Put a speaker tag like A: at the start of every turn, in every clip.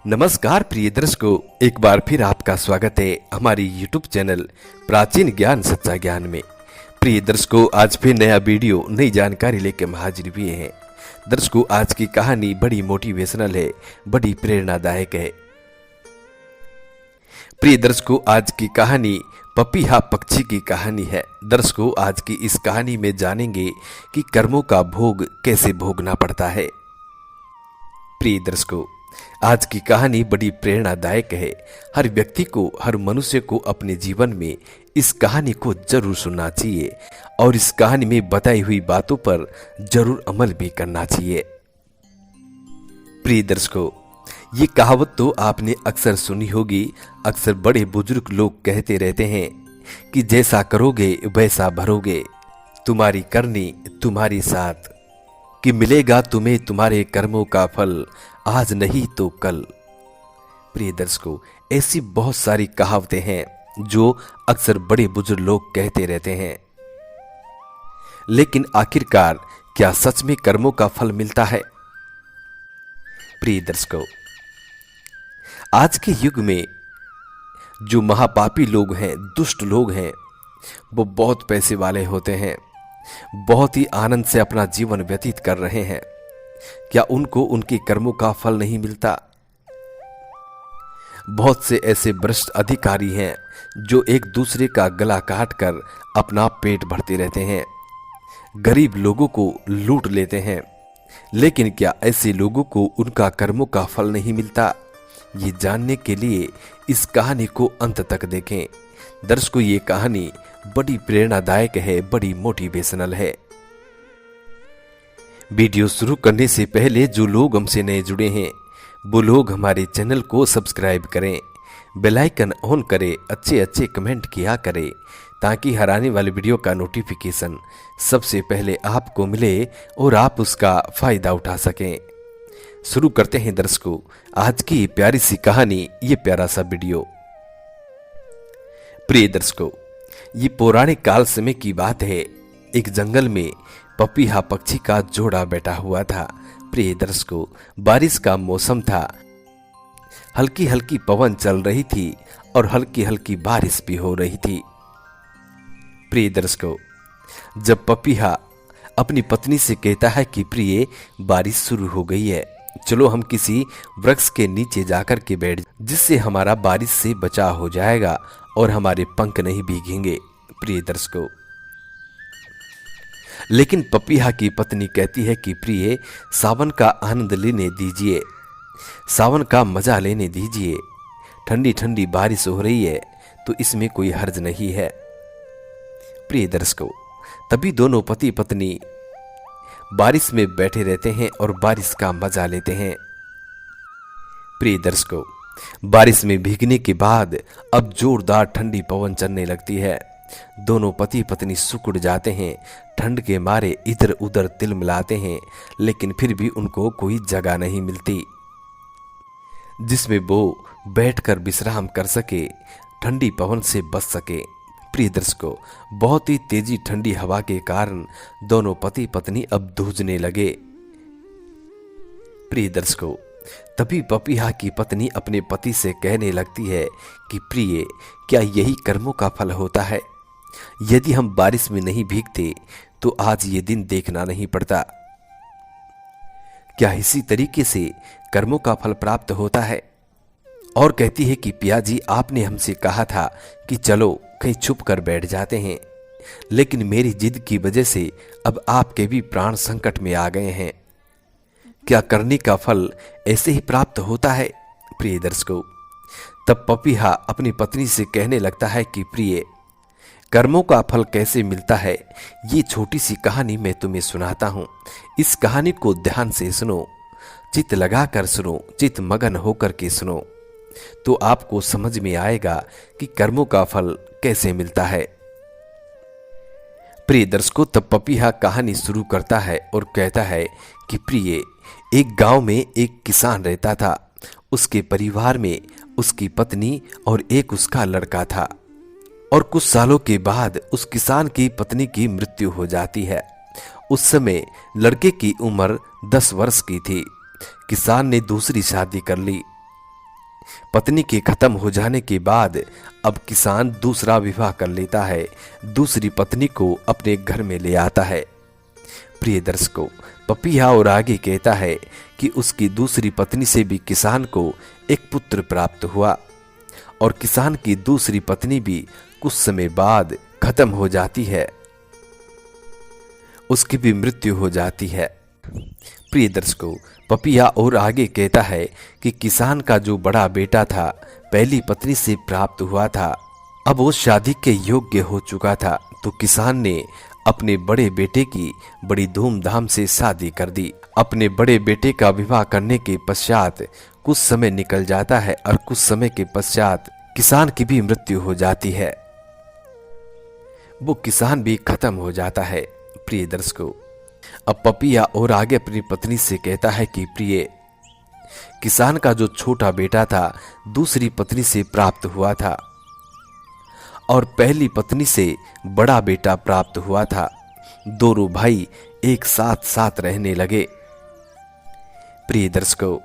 A: नमस्कार प्रिय दर्शकों, एक बार फिर आपका स्वागत है हमारी YouTube चैनल प्राचीन ज्ञान सच्चा ज्ञान में। प्रिय दर्शकों, आज फिर नया वीडियो नई जानकारी लेकर हम हाजिर हुए हैं। दर्शकों, आज की कहानी बड़ी मोटिवेशनल है, बड़ी प्रेरणादायक है। प्रिय दर्शकों, आज की कहानी पपीहा पक्षी की कहानी है। दर्शकों, आज की इस कहानी में जानेंगे कि कर्मों का भोग कैसे भोगना पड़ता है। प्रिय दर्शकों, आज की कहानी बड़ी प्रेरणादायक है। हर व्यक्ति को, हर मनुष्य को अपने जीवन में इस कहानी को जरूर सुनना चाहिए और इस कहानी में बताई हुई बातों पर जरूर अमल भी करना चाहिए। प्रिय दर्शकों, ये कहावत तो आपने अक्सर सुनी होगी। अक्सर बड़े बुजुर्ग लोग कहते रहते हैं कि जैसा करोगे वैसा भरोगे, तुम्हारी करनी तुम्हारी साथ, कि मिलेगा तुम्हें तुम्हारे कर्मों का फल, आज नहीं तो कल। प्रिय दर्शकों, ऐसी बहुत सारी कहावतें हैं जो अक्सर बड़े बुजुर्ग लोग कहते रहते हैं, लेकिन आखिरकार क्या सच में कर्मों का फल मिलता है? प्रिय दर्शकों, आज के युग में जो महापापी लोग हैं, दुष्ट लोग हैं, वो बहुत पैसे वाले होते हैं, बहुत ही आनंद से अपना जीवन व्यतीत कर रहे हैं। क्या उनको उनके कर्मों का फल नहीं मिलता? बहुत से ऐसे भ्रष्ट अधिकारी हैं जो एक दूसरे का गला काटकर अपना पेट भरते रहते हैं, गरीब लोगों को लूट लेते हैं। लेकिन क्या ऐसे लोगों को उनका कर्मों का फल नहीं मिलता? ये जानने के लिए इस कहानी को अंत तक देखें। दर्शकों, ये कहानी बड़ी प्रेरणादायक है, बड़ी मोटिवेशनल है। वीडियो शुरू करने से पहले जो लोग हमसे नए जुड़े हैं वो लोग हमारे चैनल को सब्सक्राइब करें, बेल आइकन ऑन करें, अच्छे अच्छे कमेंट किया करें, ताकि हर आने वाले वीडियो का नोटिफिकेशन सबसे पहले आपको मिले और आप उसका फायदा उठा सकें। शुरू करते हैं दर्शकों आज की प्यारी सी कहानी, ये प्यारा सा वीडियो। प्रिय दर्शकों, ये पौराणिक काल समय की बात है। एक जंगल में पपीहा पक्षी का जोड़ा बैठा हुआ था। प्रिय दर्शकों, बारिश का मौसम था, हल्की हल्की पवन चल रही थी और हल्की हल्की बारिश भी हो रही थी। प्रिय दर्शकों, जब पपीहा अपनी पत्नी से कहता है कि प्रिय, बारिश शुरू हो गई है, चलो हम किसी वृक्ष के नीचे जाकर के बैठ, जिससे हमारा बारिश से बचाव हो जाएगा और हमारे पंख नहीं भीगेंगे। प्रिय दर्शकों, लेकिन पपीहा की पत्नी कहती है कि प्रिय, सावन का आनंद लेने दीजिए, सावन का मजा लेने दीजिए, ठंडी ठंडी बारिश हो रही है तो इसमें कोई हर्ज नहीं है। प्रिय दर्शकों, तभी दोनों पति पत्नी बारिश में बैठे रहते हैं और बारिश का मजा लेते हैं। प्रिय दर्शकों, बारिश में भीगने के बाद अब जोरदार ठंडी पवन चलने लगती है। दोनों पति पत्नी सिकुड़ जाते हैं, ठंड के मारे इधर उधर तिलमिलाते हैं, लेकिन फिर भी उनको कोई जगह नहीं मिलती जिसमें वो बैठकर विश्राम कर सके, ठंडी पवन से बच सके। प्रिय दर्शकों, बहुत ही तेजी ठंडी हवा के कारण दोनों पति पत्नी अब धूजने लगे। प्रिय दर्शकों, तभी पपीहा की पत्नी अपने पति से कहने लगती है कि प्रिय, क्या यही कर्मों का फल होता है? यदि हम बारिश में नहीं भीगते तो आज ये दिन देखना नहीं पड़ता। क्या इसी तरीके से कर्मों का फल प्राप्त होता है? और कहती है कि पिया जी, आपने हमसे कहा था कि चलो कहीं छुप कर बैठ जाते हैं, लेकिन मेरी जिद की वजह से अब आपके भी प्राण संकट में आ गए हैं। क्या करने का फल ऐसे ही प्राप्त होता है? प्रिय दर्शकों, तब पपीहा अपनी पत्नी से कहने लगता है कि प्रिय, कर्मों का फल कैसे मिलता है, ये छोटी सी कहानी मैं तुम्हें सुनाता हूं। इस कहानी को ध्यान से सुनो, चित्त लगाकर सुनो, चित्त मगन होकर के सुनो, तो आपको समझ में आएगा कि कर्मों का फल कैसे मिलता है। प्रिय दर्शकों, तब पपीहा कहानी शुरू करता है और कहता है कि प्रिय, एक गांव में एक किसान रहता था। उसके परिवार में उसकी पत्नी और एक उसका लड़का था। और कुछ सालों के बाद उस किसान की पत्नी की मृत्यु हो जाती है। उस समय लड़के की उम्र 10 वर्ष की थी। किसान ने दूसरी शादी कर ली। पत्नी के खत्म हो जाने के बाद अब किसान दूसरा विवाह कर लेता है, दूसरी पत्नी को अपने घर में ले आता है। प्रिय दर्शकों, पपीहा और आगे कहता है कि उसकी दूसरी पत्नी से भी किसान को एक पुत्र प्राप्त हुआ और किसान की दूसरी पत्नी भी कुछ समय बाद खत्म हो जाती है, उसकी भी मृत्यु हो जाती है। प्रिय दर्शकों, पपीहा और आगे कहता है कि किसान का जो बड़ा बेटा था पहली पत्नी से प्राप्त हुआ था, अब वो शादी के योग्य हो चुका था, तो किसान ने अपने बड़े बेटे की बड़ी धूमधाम से शादी कर दी। अपने बड़े बेटे का विवाह करने के पश्चात कुछ समय निकल जाता है और कुछ समय के पश्चात किसान की भी मृत्यु हो जाती है, वो किसान भी खत्म हो जाता है। प्रिय दर्शकों, अब पपीहा और आगे अपनी पत्नी से कहता है कि प्रिय, किसान का जो छोटा बेटा था दूसरी पत्नी से प्राप्त हुआ था और पहली पत्नी से बड़ा बेटा प्राप्त हुआ था। दोनों भाई एक साथ साथ रहने लगे। प्रिय दर्शकों,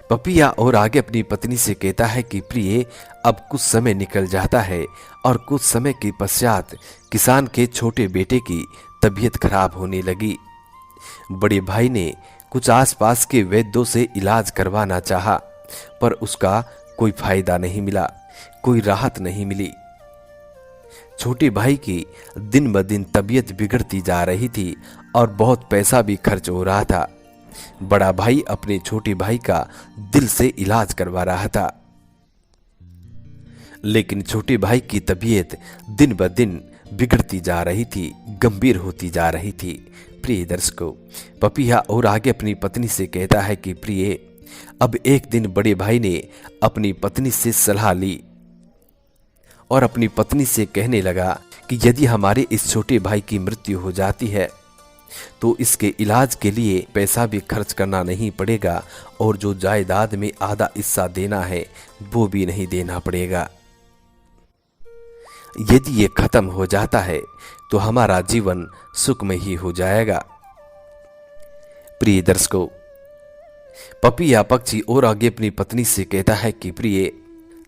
A: पपीहा और आगे अपनी पत्नी से कहता है कि प्रिय, अब कुछ समय निकल जाता है और कुछ समय के पश्चात किसान के छोटे बेटे की तबीयत खराब होने लगी। बड़े भाई ने कुछ आसपास के वैद्यों से इलाज करवाना चाहा, पर उसका कोई फायदा नहीं मिला, कोई राहत नहीं मिली। छोटे भाई की दिन ब दिन तबीयत बिगड़ती जा रही थी और बहुत पैसा भी खर्च हो रहा था। बड़ा भाई अपने छोटे भाई का दिल से इलाज करवा रहा था, लेकिन छोटे भाई की तबीयत दिन ब दिन बिगड़ती जा रही थी, गंभीर होती जा रही थी। प्रिय दर्शकों, पपीहा और आगे अपनी पत्नी से कहता है कि प्रिय, अब एक दिन बड़े भाई ने अपनी पत्नी से सलाह ली और अपनी पत्नी से कहने लगा कि यदि हमारे इस छोटे भाई की मृत्यु हो जाती है तो इसके इलाज के लिए पैसा भी खर्च करना नहीं पड़ेगा और जो जायदाद में आधा हिस्सा देना है वो भी नहीं देना पड़ेगा। यदि ये खत्म हो जाता है तो हमारा जीवन सुखमय ही हो जाएगा। प्रिय दर्शकों, पपीहा पक्षी और आगे अपनी पत्नी से कहता है कि प्रिय,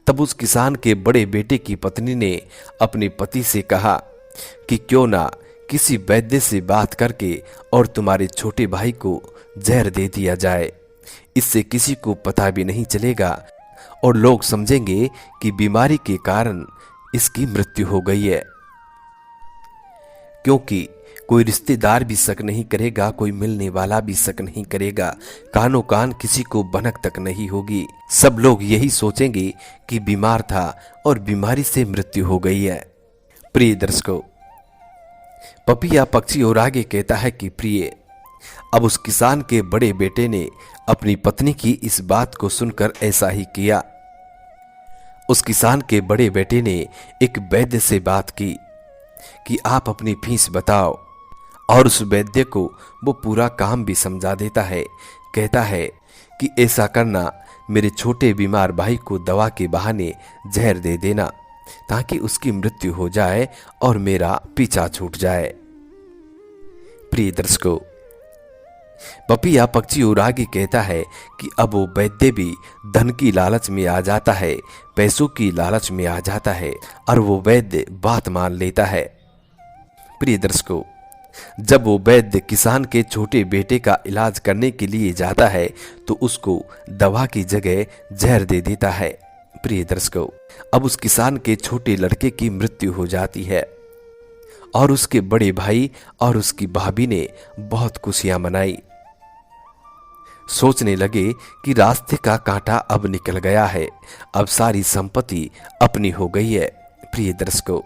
A: तब उस किसान के बड़े बेटे की पत्नी ने अपने पति से कहा कि क्यों ना किसी वैद्य से बात करके और तुम्हारे छोटे भाई को जहर दे दिया जाए, इससे किसी को पता भी नहीं चलेगा और लोग समझेंगे कि बीमारी के कारण इसकी मृत्यु हो गई है, क्योंकि कोई रिश्तेदार भी शक नहीं करेगा, कोई मिलने वाला भी शक नहीं करेगा, कानो कान किसी को भनक तक नहीं होगी। सब लोग यही सोचेंगे कि बीमार था और बीमारी से मृत्यु हो गई है। प्रिय दर्शकों, पपीहा पक्षी और आगे कहता है कि प्रिय, अब उस किसान के बड़े बेटे ने अपनी पत्नी की इस बात को सुनकर ऐसा ही किया। उस किसान के बड़े बेटे ने एक वैद्य से बात की कि आप अपनी फीस बताओ, और उस वैद्य को वो पूरा काम भी समझा देता है। कहता है कि ऐसा करना, मेरे छोटे बीमार भाई को दवा के बहाने जहर दे देना ताकि उसकी मृत्यु हो जाए और मेरा पीछा छूट जाए। प्रिय दर्शकों, पपीहा पक्षी और आगे कहता है कि अब वो वैद्य भी धन की लालच में आ जाता है, पैसों की लालच में आ जाता है और वो वैद्य बात मान लेता है। प्रिय दर्शकों, जब वो वैद्य किसान के छोटे बेटे का इलाज करने के लिए जाता है तो उसको दवा की जगह जहर दे देता है। प्रिय दर्शकों, अब उस किसान के छोटे लड़के की मृत्यु हो जाती है और उसके बड़े भाई और उसकी भाभी ने बहुत खुशियां मनाई। सोचने लगे कि रास्ते का कांटा अब निकल गया है, अब सारी संपत्ति अपनी हो गई है। प्रिय दर्शकों,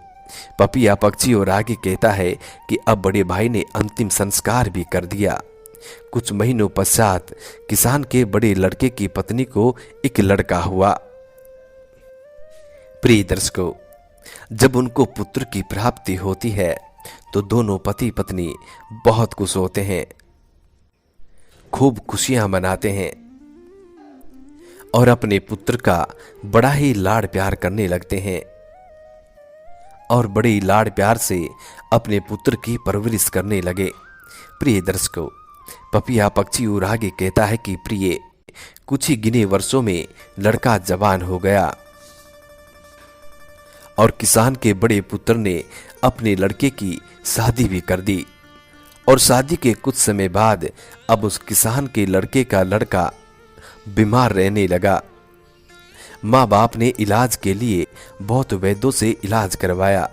A: पपीहा पक्षी और आगे कहता है कि अब बड़े भाई ने अंतिम संस्कार भी कर दिया। कुछ महीनों पश्चात किसान के बड़े लड़के की पत्नी को एक लड़का हुआ। प्रिय दर्शकों, जब उनको पुत्र की प्राप्ति होती है तो दोनों पति पत्नी बहुत खुश होते हैं, खूब खुशियां मनाते हैं और अपने पुत्र का बड़ा ही लाड़ प्यार करने लगते हैं और बड़े ही लाड़ प्यार से अपने पुत्र की परवरिश करने लगे। प्रिय दर्शकों, पपीहा पक्षी और आगे कहता है कि प्रिय, कुछ ही गिने वर्षों में लड़का जवान हो गया और किसान के बड़े पुत्र ने अपने लड़के की शादी भी कर दी। और शादी के कुछ समय बाद अब उस किसान के लड़के का लड़का बीमार रहने लगा। माँ बाप ने इलाज के लिए बहुत वैद्यों से इलाज करवाया।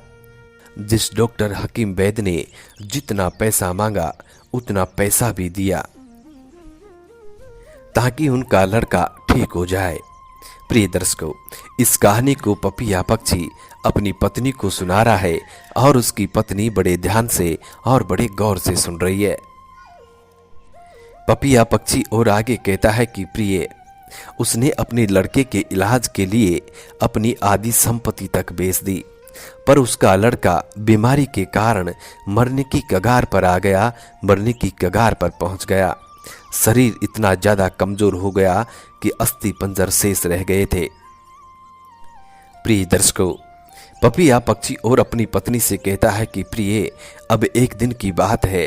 A: जिस डॉक्टर हकीम वैद्य ने जितना पैसा मांगा उतना पैसा भी दिया ताकि उनका लड़का ठीक हो जाए। प्रिय दर्शकों, इस कहानी को पपीहा पक्षी अपनी पत्नी को सुना रहा है और उसकी पत्नी बड़े ध्यान से और बड़े गौर से सुन रही है। पपीहा पक्षी और आगे कहता है कि प्रिय, उसने अपने लड़के के इलाज के लिए अपनी आधी संपत्ति तक बेच दी, पर उसका लड़का बीमारी के कारण मरने की कगार पर आ गया, मरने की कगार पर पहुंच गया। शरीर इतना ज्यादा कमजोर हो गया कि अस्थि पंजर शेष रह गए थे। प्रिय दर्शकों, पपीहा पक्षी और अपनी पत्नी से कहता है कि प्रिय, अब एक दिन की बात है।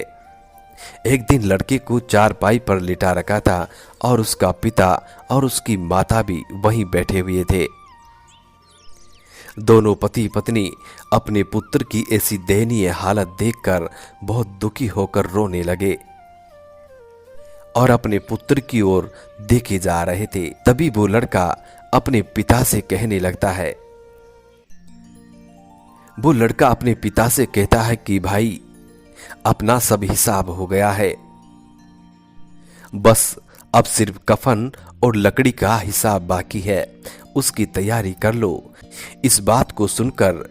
A: एक दिन लड़के को चारपाई पर लिटा रखा था और उसका पिता और उसकी माता भी वहीं बैठे हुए थे। दोनों पति पत्नी अपने पुत्र की ऐसी दयनीय हालत देखकर बहुत दुखी होकर रोने लगे और अपने पुत्र की ओर देखे जा रहे थे। तभी वो लड़का अपने पिता से कहने लगता है, वो लड़का अपने पिता से कहता है कि भाई, अपना सब हिसाब हो गया है, बस अब सिर्फ कफन और लकड़ी का हिसाब बाकी है, उसकी तैयारी कर लो। इस बात को सुनकर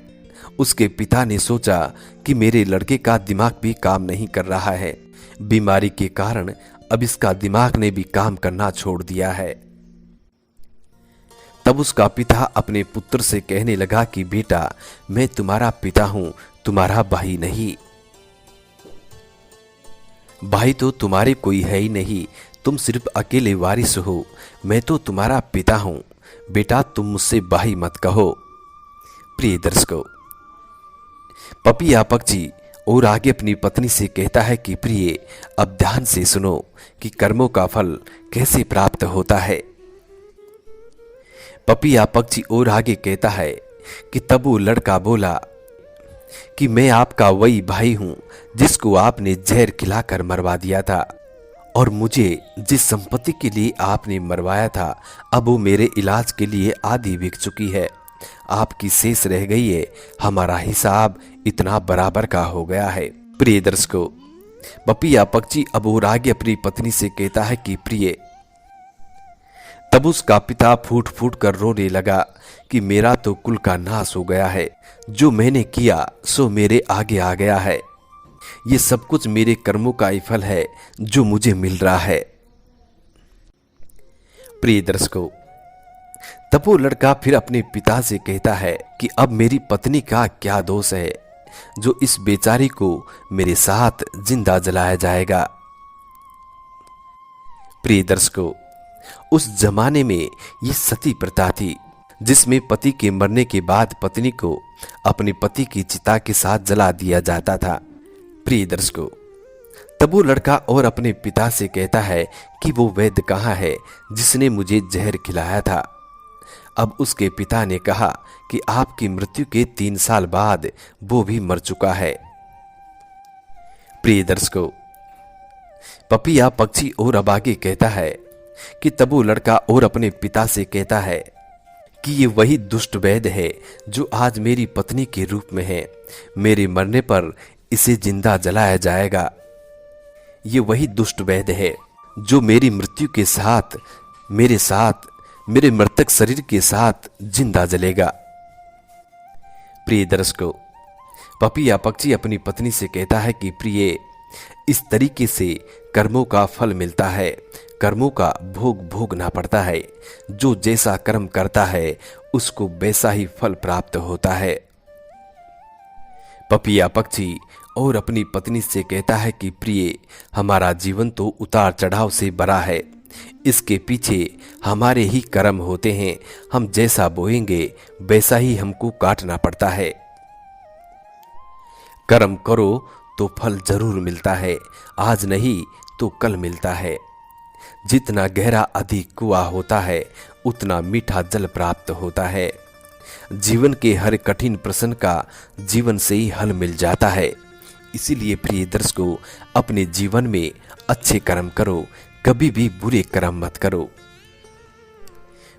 A: उसके पिता ने सोचा कि मेरे लड़के का दिमाग भी काम नहीं कर रहा है, बीमारी के कारण अब इसका दिमाग ने भी काम करना छोड़ दिया है। तब उसका पिता अपने पुत्र से कहने लगा कि बेटा, मैं तुम्हारा पिता हूं, तुम्हारा भाई नहीं। भाई तो तुम्हारे कोई है ही नहीं, तुम सिर्फ अकेले वारिस हो। मैं तो तुम्हारा पिता हूं, बेटा तुम मुझसे भाई मत कहो। प्रिय दर्शकों, पपीहा पक्षी और आगे अपनी पत्नी से कहता है कि प्रिय, अब ध्यान से सुनो कि कर्मों का फल कैसे प्राप्त होता है। पपीहा पक्षी और आगे कहता है कि तब वो लड़का बोला कि मैं आपका वही भाई हूं जिसको आपने जहर खिलाकर मरवा दिया था, और मुझे जिस संपत्ति के लिए आपने मरवाया था अब वो मेरे इलाज के लिए आधी बिक चुकी है, आपकी शेष रह गई है, हमारा हिसाब इतना बराबर का हो गया है। प्रिय दर्शकों, पपीहा पक्षी अब और आगे अपनी पत्नी से कहता है कि प्रिय, तब उसका पिता फूट फूट कर रोने लगा कि मेरा तो कुल का नाश हो गया है, जो मैंने किया सो मेरे आगे आ गया है, ये सब कुछ मेरे कर्मों का ही फल है जो मुझे मिल रहा है। प्रिय दर्शकों, तब वो लड़का फिर अपने पिता से कहता है कि अब मेरी पत्नी का क्या दोष है जो इस बेचारी को मेरे साथ जिंदा जलाया जाएगा। प्रिय दर्शकों, उस जमाने में ये सती प्रथा थी जिसमें पति के मरने के बाद पत्नी को अपने पति की चिता के साथ जला दिया जाता था। प्रिय दर्शकों, तब वो लड़का और अपने पिता से कहता है कि वो वैद्य कहाँ है जिसने मुझे जहर खिलाया था। अब उसके पिता ने कहा कि आपकी मृत्यु के 3 साल बाद वो भी मर चुका है। प्रिय दर्शकों, पपीहा पक्षी और अब आगे कहता है कि तब वो लड़का और अपने पिता से कहता है कि ये वही दुष्ट वैद्य है जो आज मेरी पत्नी के रूप में है, मेरे मरने पर इसे जिंदा जलाया जाएगा। ये वही दुष्ट वैद्य है जो मेरी मृत्यु के साथ मेरे मृतक शरीर के साथ जिंदा जलेगा। प्रिय दर्शकों, पपीहा पक्षी अपनी पत्नी से कहता है कि प्रिय, इस तरीके से कर्मों का फल मिलता है, कर्मों का भोग भोगना पड़ता है, जो जैसा कर्म करता है उसको वैसा ही फल प्राप्त होता है। पपीहा पक्षी और अपनी पत्नी से कहता है कि प्रिय, हमारा जीवन तो उतार चढ़ाव से भरा है, इसके पीछे हमारे ही कर्म होते हैं, हम जैसा बोएंगे वैसा ही हमको काटना पड़ता है। कर्म करो तो फल जरूर मिलता है, आज नहीं तो कल मिलता है। जितना गहरा अधिक कुआं होता है उतना मीठा जल प्राप्त होता है। जीवन के हर कठिन प्रश्न का जीवन से ही हल मिल जाता है। इसीलिए प्रिय दर्शकों, अपने जीवन में अच्छे कर्म करो, कभी भी बुरे कर्म मत करो।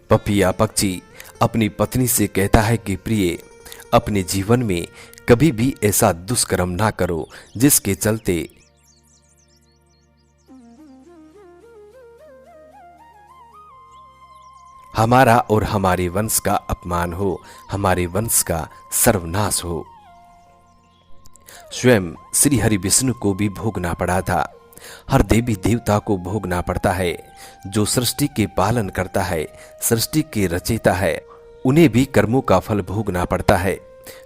A: पपीहा पक्षी अपनी पत्नी से कहता है कि प्रिय, अपने जीवन में कभी भी ऐसा दुष्कर्म ना करो जिसके चलते हमारा और हमारे वंश का अपमान हो, हमारे वंश का सर्वनाश हो। स्वयं श्री हरि विष्णु को भी भोगना पड़ा था। हर देवी देवता को भोगना पड़ता है। जो सृष्टि के पालन करता है, सृष्टि के रचयिता है, उन्हें भी कर्मों का फल भोगना पड़ता है।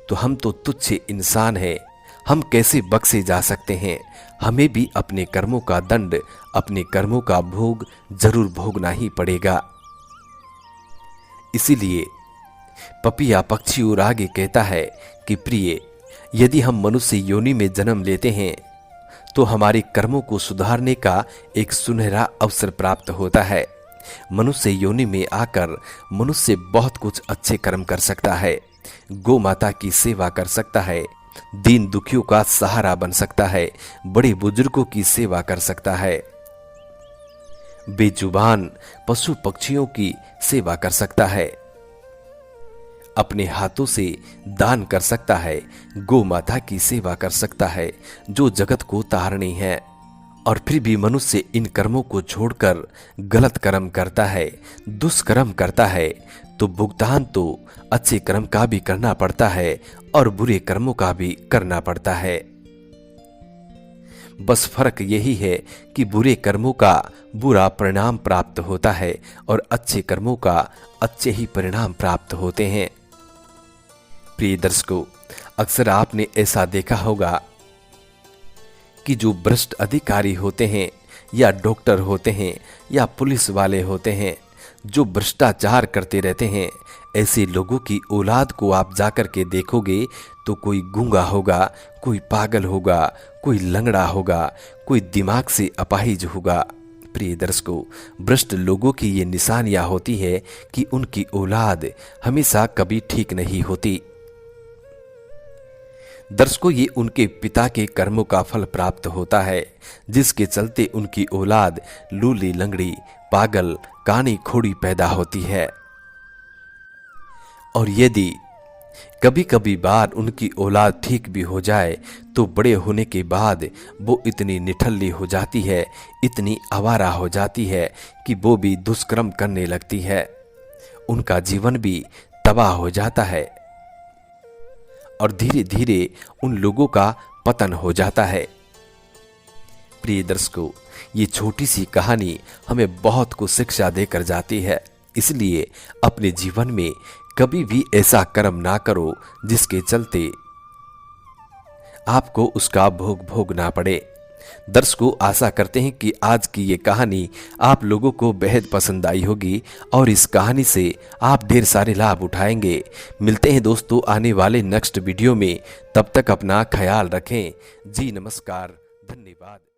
A: तो हम तो तुच्छ इंसान हैं, हम कैसे बख्शे जा सकते हैं? हमें भी अपने कर्मों का दंड, अपने कर्मों का भोग जरूर भोगना ही पड़ेगा। इसीलिए पपीहा पक्षी और आगे कहता है कि प्रिय, यदि हम मनुष्य योनि में जन्म लेते हैं तो हमारे कर्मों को सुधारने का एक सुनहरा अवसर प्राप्त होता है। मनुष्य योनि में आकर मनुष्य बहुत कुछ अच्छे कर्म कर सकता है। गौ माता की सेवा कर सकता है, दीन दुखियों का सहारा बन सकता है, बड़े बुजुर्गों की सेवा कर सकता है, बेजुबान पशु पक्षियों की सेवा कर सकता है, अपने हाथों से दान कर सकता है, गौ माता की सेवा कर सकता है जो जगत को तारणी है। और फिर भी मनुष्य इन कर्मों को छोड़कर गलत कर्म करता है, दुष्कर्म करता है, तो भुगतान तो अच्छे कर्म का भी करना पड़ता है और बुरे कर्मों का भी करना पड़ता है। बस फर्क यही है कि बुरे कर्मों का बुरा परिणाम प्राप्त होता है और अच्छे कर्मों का अच्छे ही परिणाम प्राप्त होते हैं। प्रिय दर्शकों, अक्सर आपने ऐसा देखा होगा कि जो भ्रष्ट अधिकारी होते हैं या डॉक्टर होते हैं या पुलिस वाले होते हैं, जो भ्रष्टाचार करते रहते हैं, ऐसे लोगों की औलाद को आप जाकर के देखोगे तो कोई गूंगा होगा, कोई पागल होगा, कोई लंगड़ा होगा, कोई दिमाग से अपाहिज होगा। प्रिय दर्शकों, भ्रष्ट लोगों की ये निशानियां होती है कि उनकी औलाद हमेशा कभी ठीक नहीं होती। दर्शकों, ये उनके पिता के कर्मों का फल प्राप्त होता है, जिसके चलते उनकी औलाद लूली लंगड़ी, पागल, कानी खोड़ी पैदा होती है। और यदि कभी कभी बार उनकी औलाद ठीक भी हो जाए तो बड़े होने के बाद वो इतनी निठल्ली हो जाती है, इतनी आवारा हो जाती है कि वो भी दुष्कर्म करने लगती है। उनका जीवन भी तबाह हो जाता है और धीरे धीरे उन लोगों का पतन हो जाता है। प्रिय दर्शकों, ये छोटी सी कहानी हमें बहुत कुछ शिक्षा देकर जाती है। इसलिए अपने जीवन में कभी भी ऐसा कर्म ना करो जिसके चलते आपको उसका भोग भोगना पड़े। दर्शकों, आशा करते हैं कि आज की ये कहानी आप लोगों को बेहद पसंद आई होगी और इस कहानी से आप ढेर सारे लाभ उठाएंगे। मिलते हैं दोस्तों आने वाले नेक्स्ट वीडियो में। तब तक अपना ख्याल रखें। जी नमस्कार, धन्यवाद।